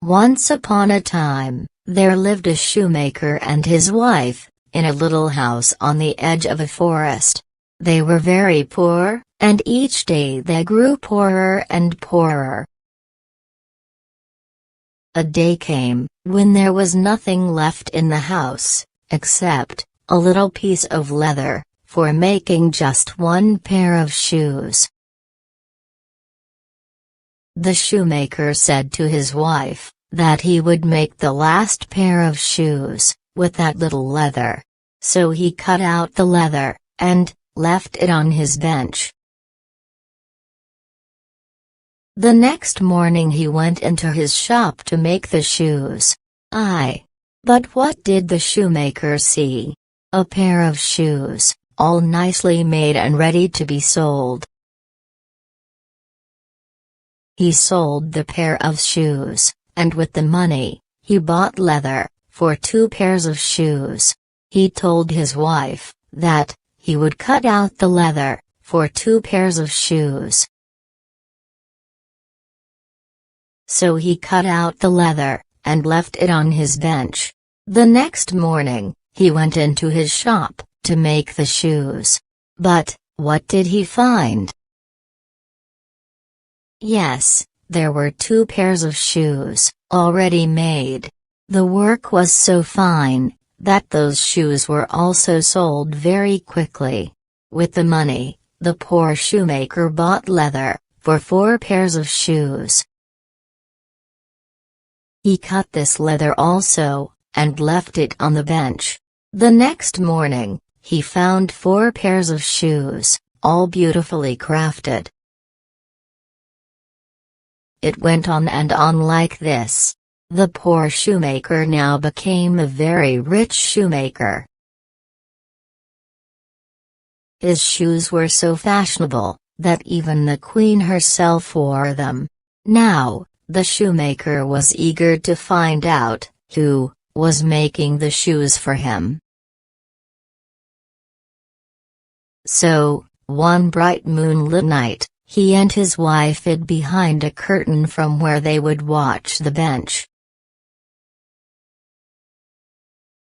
Once upon a time, there lived a shoemaker and his wife, in a little house on the edge of a forest. They were very poor, and each day they grew poorer and poorer. A day came, when there was nothing left in the house, except a little piece of leather, for making just one pair of shoes. The shoemaker said to his wife, that he would make the last pair of shoes, with that little leather. So he cut out the leather, and left it on his bench. The next morning he went into his shop to make the shoes. But what did the shoemaker see? A pair of shoes, all nicely made and ready to be sold. He sold the pair of shoes, and with the money, he bought leather, for 2 pairs of shoes. He told his wife, that he would cut out the leather, for 2 pairs of shoes. So he cut out the leather, and left it on his bench. The next morning, he went into his shop, to make the shoes. But, what did he find? Yes, there were 2 pairs of shoes, already made. The work was so fine, that those shoes were also sold very quickly. With the money, the poor shoemaker bought leather, for 4 pairs of shoes. He cut this leather also, and left it on the bench. The next morning, he found 4 pairs of shoes, all beautifully crafted. It went on and on like this. The poor shoemaker now became a very rich shoemaker. His shoes were so fashionable, that even the queen herself wore them. Now, the shoemaker was eager to find out who was making the shoes for him. So, one bright moonlit night, he and his wife hid behind a curtain from where they would watch the bench.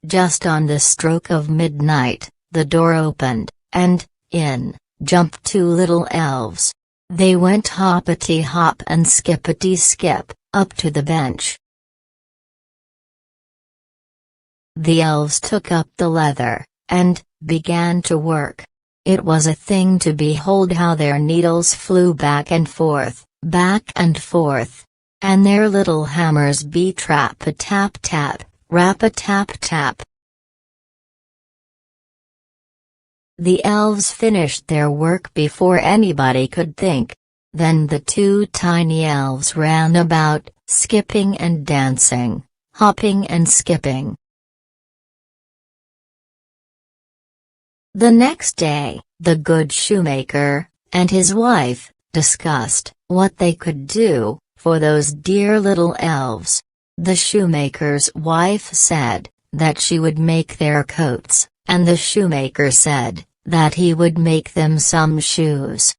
Just on the stroke of midnight, the door opened, and, in, jumped 2 little elves. They went hoppity-hop and skippity-skip, up to the bench. The elves took up the leather, and began to work. It was a thing to behold how their needles flew back and forth, and their little hammers beat trap-a-tap-tap, rap-a-tap-tap. The elves finished their work before anybody could think. Then the 2 tiny elves ran about, skipping and dancing, hopping and skipping. The next day, the good shoemaker, and his wife, discussed what they could do for those dear little elves. The shoemaker's wife said that she would make their coats, and the shoemaker said that he would make them some shoes.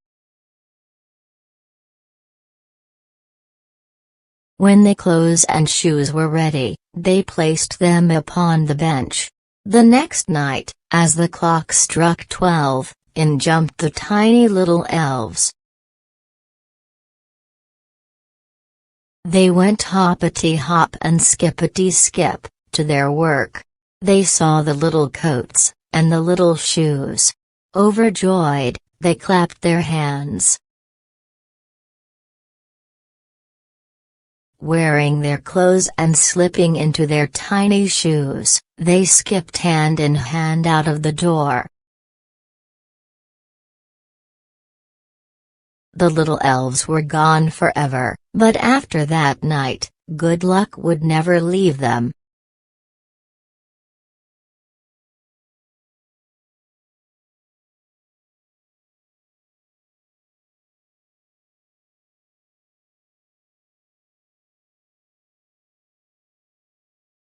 When the clothes and shoes were ready, they placed them upon the bench. The next night, as the clock struck 12, in jumped the tiny little elves. They went hoppity-hop and skippity-skip, to their work. They saw the little coats, and the little shoes. Overjoyed, they clapped their hands. Wearing their clothes and slipping into their tiny shoes, they skipped hand in hand out of the door. The little elves were gone forever, but after that night, good luck would never leave them.